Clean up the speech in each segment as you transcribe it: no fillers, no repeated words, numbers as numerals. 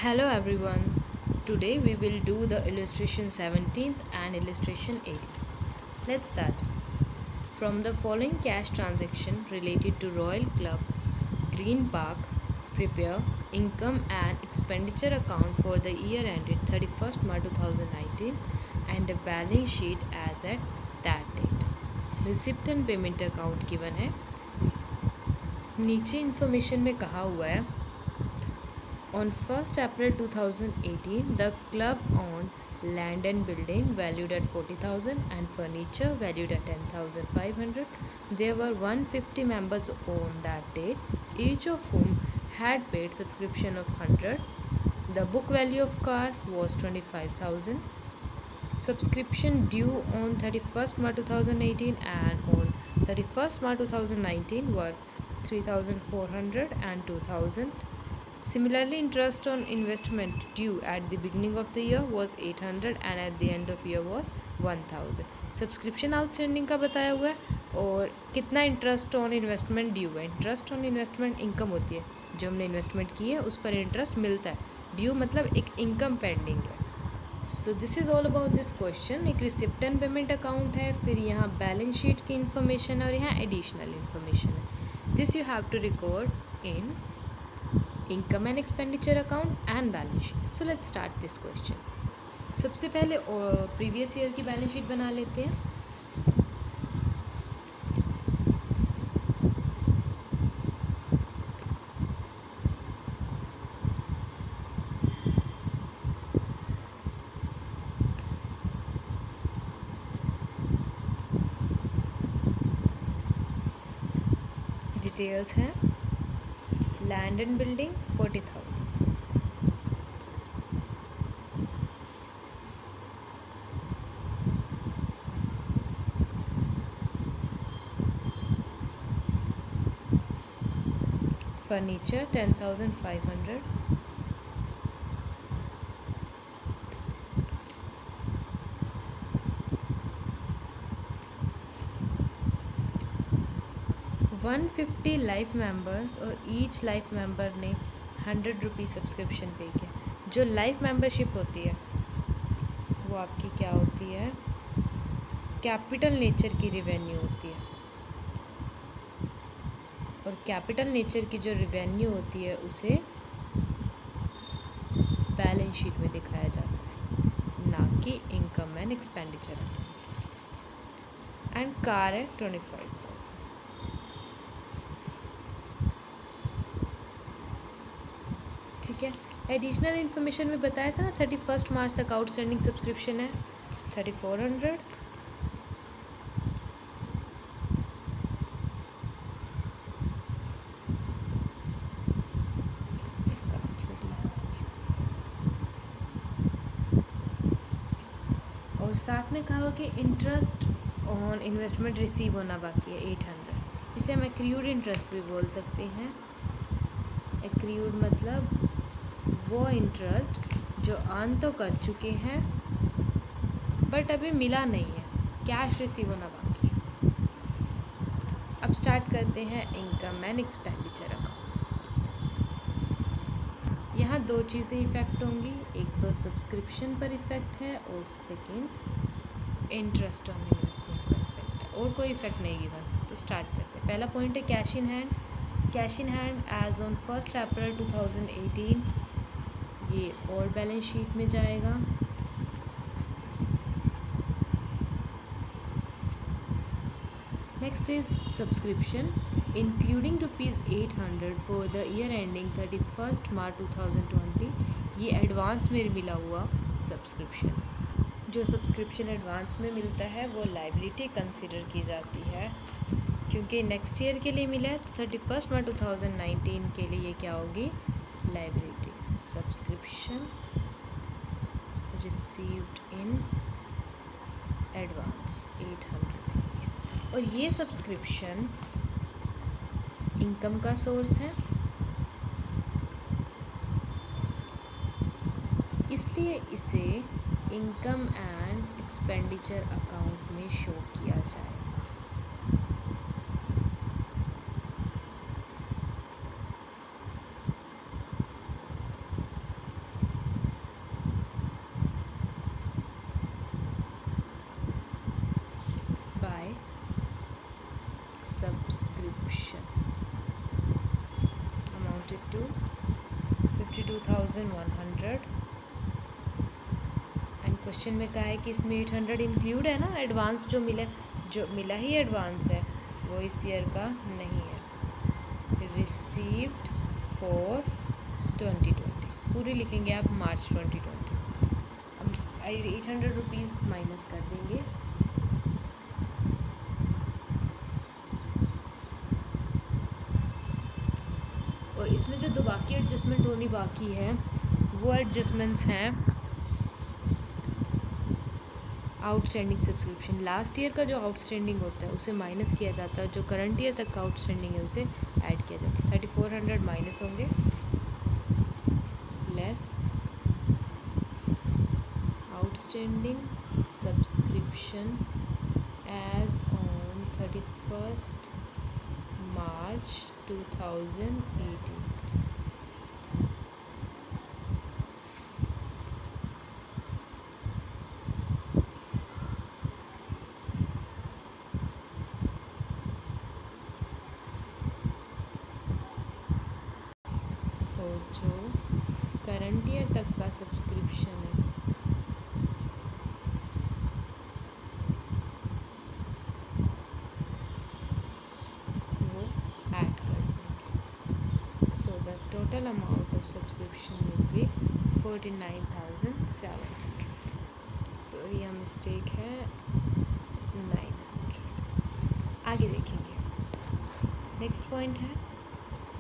Hello everyone. Today we will do the illustration 17th and illustration 18th. Let's start. From the following cash transaction related to Royal Club, Green Park, prepare income and expenditure account for the year ended 31st March 2019 and a balance sheet as at that date. Receipt and payment account given है. नीचे information में कहा हुआ है On 1st April 2018, the club owned land and building valued at 40,000 and furniture valued at 10,500. There were 150 members on that date, each of whom had paid subscription of 100. The book value of car was 25,000. Subscription due on 31st March 2018 and on 31st March 2019 were 3,400 and 2,000. Similarly, interest on investment due at the beginning of the year was 800 and at the end of year was 1000. Subscription outstanding का बताया हुआ है और कितना interest on investment due है. Interest on investment income होती है, जो हमने इन्वेस्टमेंट की है उस पर इंटरेस्ट मिलता है. ड्यू मतलब एक इनकम पेंडिंग है. So this is all about this question. एक रिसिप्ट एंड पेमेंट अकाउंट है, फिर यहाँ बैलेंस शीट की इन्फॉर्मेशन और यहाँ एडिशनल इन्फॉर्मेशन है. This you have to record in income and expenditure account and balance sheet. So let's start this question. सबसे पहले प्रीवियस ईयर की बैलेंस शीट बना लेते हैं. डिटेल्स हैं. Land and building 40,000. Furniture 10,500. $150 life members और each life member ने ₹100 subscription पे किया. जो लाइफ मेंबरशिप होती है वो आपकी क्या होती है, कैपिटल नेचर की रिवेन्यू होती है. और कैपिटल नेचर की जो रिवेन्यू होती है उसे बैलेंस शीट में दिखाया जाता है, ना कि income and expenditure. And car है 25,000. ठीक है. एडिशनल इन्फॉर्मेशन में बताया था ना 31 मार्च तक आउटस्टैंडिंग सब्सक्रिप्शन है 3,400. और साथ में कहा कि इंटरेस्ट ऑन इन्वेस्टमेंट रिसीव होना बाकी है 800. इसे हम एक्रीड इंटरेस्ट भी बोल सकते हैं. एक्रीड मतलब वो इंटरेस्ट जो अर्न तो कर चुके हैं बट अभी मिला नहीं है, कैश रिसीव होना बाकी है. अब स्टार्ट करते हैं इनकम एंड एक्सपेंडिचर अकाउंट. यहाँ दो चीज़ें इफ़ेक्ट होंगी. एक तो सब्सक्रिप्शन पर इफ़ेक्ट है और सेकंड इंटरेस्ट ऑन इन्वेस्टमेंट पर इफ़ेक्ट है, और कोई इफ़ेक्ट नहीं गिवन. तो स्टार्ट करते हैं. पहला पॉइंट है cash in hand. Cash in hand as on 1st April 2018 ये और बैलेंस शीट में जाएगा. Next is subscription including ₹800 for the year ending 31st March 2020. ये एडवांस में मिला हुआ सब्सक्रिप्शन. जो सब्सक्रिप्शन एडवांस में मिलता है वो लाइबिलिटी कंसिडर की जाती है, क्योंकि नेक्स्ट ईयर के लिए मिला है. तो 31st मार्च 2019 के लिए ये क्या होगी, liability. Subscription received in advance ₹800. और ये सब्सक्रिप्शन इनकम का सोर्स है, इसलिए इसे इनकम एंड एक्सपेंडिचर अकाउंट में शो किया जाएगा. subscription amounted to 52,100 and question में कहा है कि इसमें 800 इंक्लूड है ना, एडवांस जो मिला ही एडवांस है, वो इस ईयर का नहीं है। रिसीव्ड फॉर 2020 पूरी लिखेंगे आप मार्च 2020। अब 800 रुपीज़ माइनस कर देंगे, और इसमें जो दो बाकी एडजस्टमेंट होनी बाकी है वो एडजस्टमेंट्स हैं आउटस्टैंडिंग सब्सक्रिप्शन। लास्ट ईयर का जो आउटस्टैंडिंग होता है उसे माइनस किया जाता है, जो करंट ईयर तक का आउटस्टैंडिंग है उसे ऐड किया जाता है। 3400 माइनस होंगे, less outstanding subscription as on 31st March 2018। और जो करंट ईयर तक का सब्सक्रिप्शन है वो ऐड कर देंगे। So the total amount of subscription will be 49,700। Sorry यहाँ मिस्टेक है, 900। आगे देखेंगे। नेक्स्ट पॉइंट है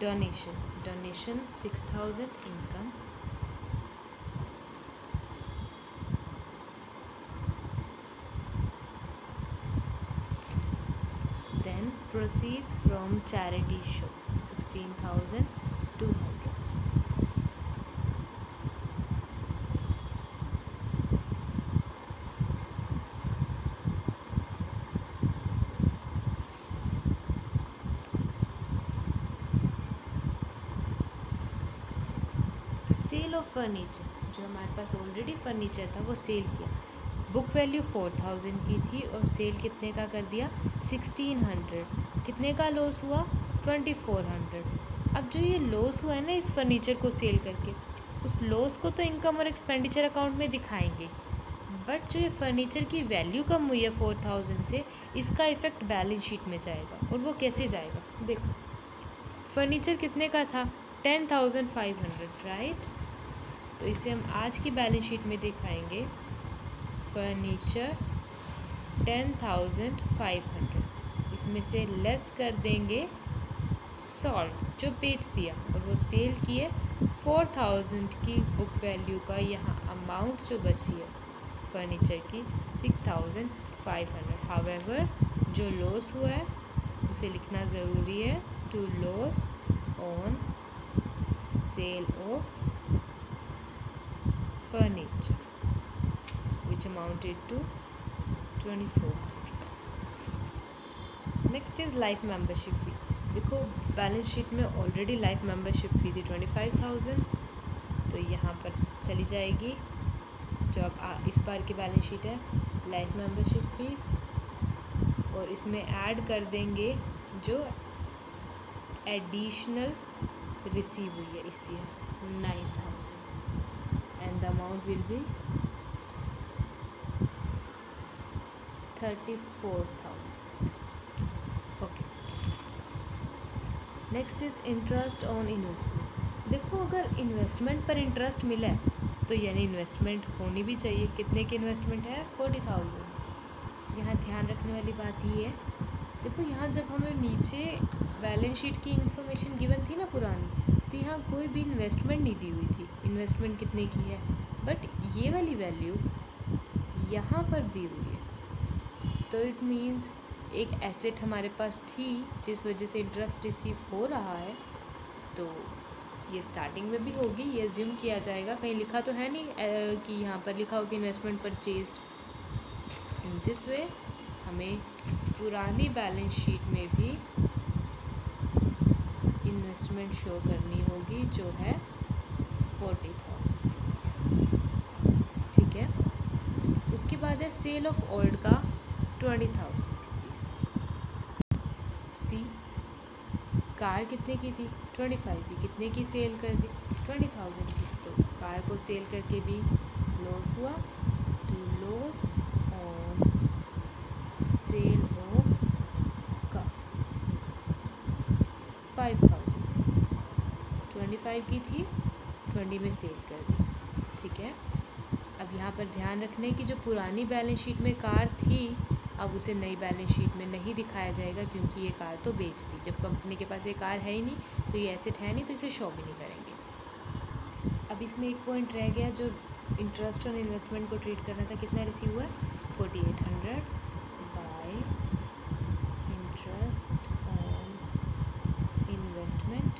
donation. Donation 6,000 income, then proceeds from charity show 16,200, sale of furniture. जो हमारे पास ऑलरेडी फर्नीचर था वो सेल किया, बुक वैल्यू 4,000 की थी और सेल कितने का कर दिया 1,600। कितने का लॉस हुआ 2,400। अब जो ये लॉस हुआ है ना इस फर्नीचर को सेल करके, उस लॉस को तो इनकम और एक्सपेंडिचर अकाउंट में दिखाएंगे, बट जो ये फर्नीचर की वैल्यू कम हुई है 4,000 से, इसका इफ़ेक्ट बैलेंस शीट में जाएगा। और वो कैसे जाएगा, देखो फर्नीचर कितने का था 10,500, राइट। तो इसे हम आज की बैलेंस शीट में दिखाएंगे फर्नीचर 10,500, इसमें से लेस कर देंगे सॉल्ट जो बेच दिया, और वो सेल किए 4,000 की बुक वैल्यू का। यहाँ अमाउंट जो बची है फर्नीचर की 6,500। हाउएवर जो लॉस हुआ है उसे लिखना ज़रूरी है, to loss on sale of furniture which amounted to 2,400। Next is life membership fee. देखो बैलेंस शीट में ऑलरेडी लाइफ मेंबरशिप फी थी 25,000, तो यहाँ पर चली जाएगी। जो अब इस बार की बैलेंस शीट है लाइफ मेंबरशिप फी, और इसमें ऐड कर देंगे जो एडिशनल रिसीव हुई है इस year 9,000, and the amount will be 34,000। Okay, next is interest on investment. देखो अगर इन्वेस्टमेंट पर इंटरेस्ट मिला है तो यानी इन्वेस्टमेंट होनी भी चाहिए। कितने की इन्वेस्टमेंट है 40,000। यहाँ ध्यान रखने वाली बात ये है, देखो यहाँ जब हमें नीचे बैलेंस शीट की इंफॉर्मेशन गिवन थी ना पुरानी, तो यहाँ कोई भी इन्वेस्टमेंट नहीं दी हुई थी, इन्वेस्टमेंट कितने की है, बट ये वाली वैल्यू यहाँ पर दी हुई है। तो इट मीन्स एक एसेट हमारे पास थी जिस वजह से इंटरेस्ट रिसीव हो रहा है, तो ये स्टार्टिंग में भी होगी, ये एज्यूम किया जाएगा। कहीं लिखा तो है नहीं कि यहाँ पर लिखा हो कि investment purchased. In this way हमें पुरानी बैलेंस शीट में भी इन्वेस्टमेंट शो करनी होगी जो है 40,000 रुपीज़, ठीक है। उसके बाद है सेल ऑफ ओल्ड का 20,000 रुपीज़। सी कार कितने की थी 25 की, कितने की सेल कर दी 20,000 की, तो कार को सेल करके भी लॉस हुआ, तो loss on sale of car 5,000, 25 की थी 20 में सेल कर दी। ठीक है, अब यहाँ पर ध्यान रखने की जो पुरानी बैलेंस शीट में कार थी अब उसे नई बैलेंस शीट में नहीं दिखाया जाएगा, क्योंकि ये कार तो बेच दी। जब कंपनी के पास ये कार है ही नहीं तो ये एसेट है नहीं, तो इसे शो भी नहीं करेंगे। अब इसमें एक पॉइंट रह गया जो इंटरेस्ट ऑन इन्वेस्टमेंट को ट्रीट करना था। कितना रिसीव हुआ 4800 बाय इंटरेस्ट ऑन इन्वेस्टमेंट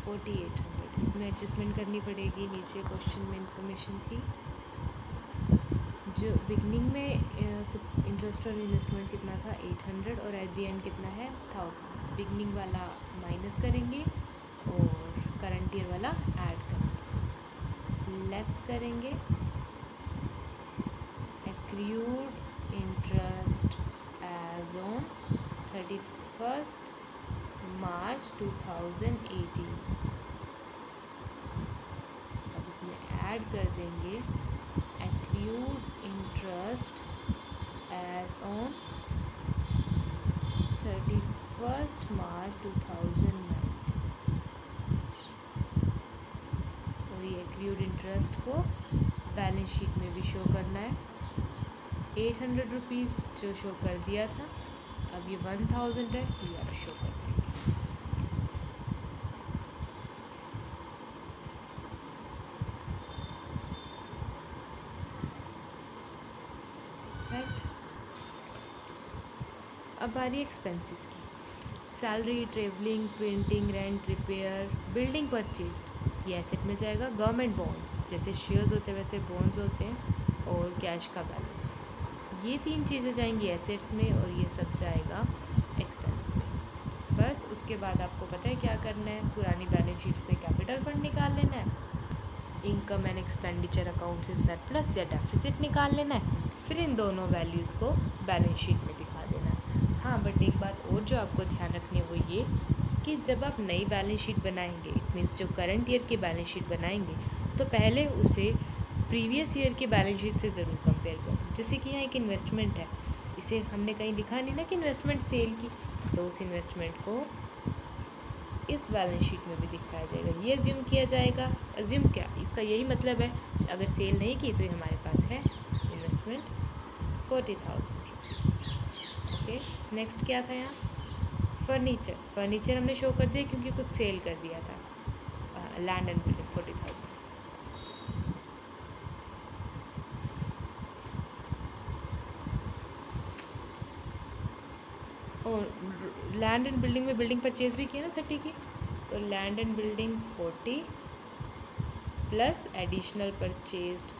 4800। इसमें एडजस्टमेंट करनी पड़ेगी, नीचे क्वेश्चन में इंफॉर्मेशन थी। जो बिगनिंग में इंटरेस्ट ऑन इन्वेस्टमेंट कितना था 800 और एट द एंड कितना है 1000। बिगनिंग वाला माइनस करेंगे और करंट ईयर वाला ऐड करेंगे, लेस करेंगे एक्रूड इंटरेस्ट एज ऑन 31 मार्च 2018। अब इसमें ऐड कर देंगे accrued interest as on 31 March 2019 और ये accrued interest को बैलेंस शीट में भी शो करना है। 800 रुपीज़ जो शो कर दिया था, अब ये 1000 है, ये आप शो कर देंगे। अब आ रही एक्सपेंसेस की। Salary, travelling, printing, rent, repair, building purchase, ये एसेट में जाएगा। गवर्नमेंट बॉन्ड्स जैसे शेयर्स होते हैं वैसे बॉन्ड्स होते हैं, और कैश का बैलेंस, ये 3 चीज़ें जाएंगी एसेट्स में और ये सब जाएगा एक्सपेंस में। बस उसके बाद आपको पता है क्या करना है, पुरानी बैलेंस शीट से कैपिटल फंड निकाल लेना है, इनकम एंड एक्सपेंडिचर अकाउंट से सरप्लस या डेफिसिट निकाल लेना है, फिर इन दोनों वैल्यूज़ को बैलेंस शीट में दिखा देना है। हाँ, बट एक बात और जो आपको ध्यान रखनी है वो ये कि जब आप नई बैलेंस शीट बनाएंगे, इट मीन्स जो करंट ईयर की बैलेंस शीट बनाएंगे, तो पहले उसे प्रीवियस ईयर की बैलेंस शीट से ज़रूर कंपेयर करो। जैसे कि यहाँ एक इन्वेस्टमेंट है, इसे हमने कहीं लिखा नहीं ना कि इन्वेस्टमेंट सेल की, तो उस इन्वेस्टमेंट को इस बैलेंस शीट में भी दिखाया जाएगा। ये अज्यूम किया जाएगा, अज्यूम क्या, इसका यही मतलब है अगर सेल नहीं की तो ये हमारे पास है इन्वेस्टमेंट 40,000 रुपीज़। ओके, नेक्स्ट क्या था यहाँ, फर्नीचर हमने शो कर दिया क्योंकि कुछ सेल कर दिया था। Land and building 40,000। और लैंड एंड बिल्डिंग में बिल्डिंग परचेज भी किया ना 30 की, तो land and building 40 plus additional purchased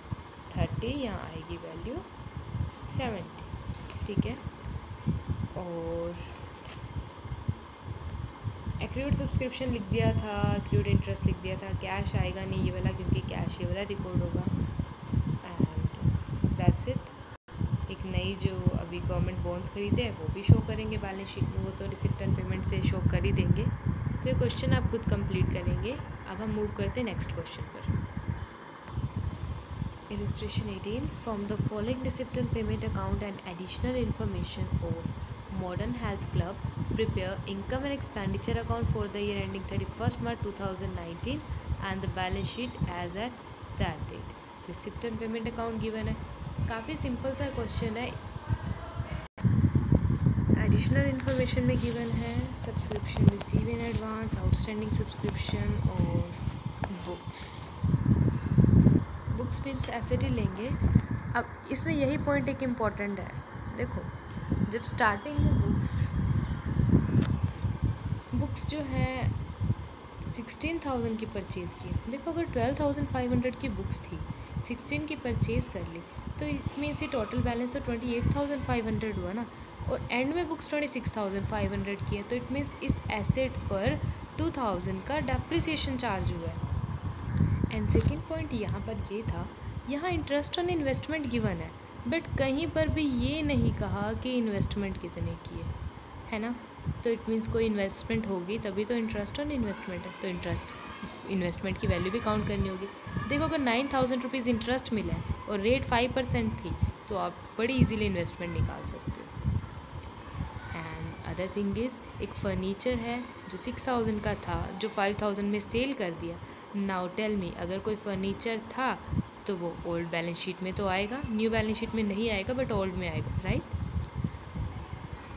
30, यहाँ आएगी वैल्यू 70। ठीक है, और एक्रूड सब्सक्रिप्शन लिख दिया था, एक्रूड इंटरेस्ट लिख दिया था, कैश आएगा नहीं ये वाला क्योंकि कैश ये वाला रिकॉर्ड होगा, एंड दैट्स इट। एक नई जो अभी गवर्नमेंट बॉन्ड्स खरीदे हैं वो भी शो करेंगे बैलेंस शीट में, वो तो रिसिप्ट एंड पेमेंट से शो कर ही देंगे। तो ये क्वेश्चन आप खुद कंप्लीट करेंगे। अब हम मूव करते हैं नेक्स्ट क्वेश्चन पर। Illustration 18, from the following receipt and payment account and additional information of Modern Health Club, prepare income and expenditure account for the year ending 31st March 2019 and the balance sheet as at that date. Receipt and payment account given है, काफ़ी simple सा question है। Additional information में given है subscription receive in advance, outstanding subscription और books means asset ही लेंगे। अब इसमें यही पॉइंट एक इम्पॉर्टेंट है, देखो जब स्टार्टिंग में बुक्स जो है 16,000 की परचेज़ की, देखो अगर 12,500 की बुक्स थी 16 की परचेज़ कर ली तो इट मीन्स ये टोटल बैलेंस तो 28,500 हुआ ना, और एंड में बुक्स 26,500 की है, तो इट मीन्स इस एसेट पर 2,000 का डेप्रिसिएशन चार्ज हुआ है। एंड सेकेंड पॉइंट यहाँ पर ये था, यहाँ इंटरेस्ट ऑन इन्वेस्टमेंट गिवन है, बट कहीं पर भी ये नहीं कहा कि इन्वेस्टमेंट कितने की है ना। तो इट मीन्स कोई इन्वेस्टमेंट होगी तभी तो इंटरेस्ट ऑन इन्वेस्टमेंट है, तो इन्वेस्टमेंट की वैल्यू भी काउंट करनी होगी। देखो अगर 9,000 रुपीज़ इंटरेस्ट मिला है और रेट 5% थी तो आप बड़ी इजीली इन्वेस्टमेंट निकाल सकते हो। एंड अदर थिंग इज़, एक फ़र्नीचर है जो 6,000 का था जो 5,000 में सेल कर दिया। नाउ टेल मी, अगर कोई फ़र्नीचर था तो वो ओल्ड बैलेंस शीट में तो आएगा, न्यू बैलेंस शीट में नहीं आएगा बट ओल्ड में आएगा, राइट।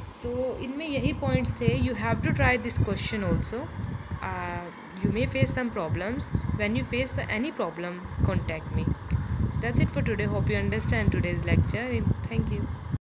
सो इनमें यही पॉइंट्स थे। You have to try this question also. You may face some problems. When you face any problem, contact me. So that's it for today. Hope you understand today's lecture. Thank you.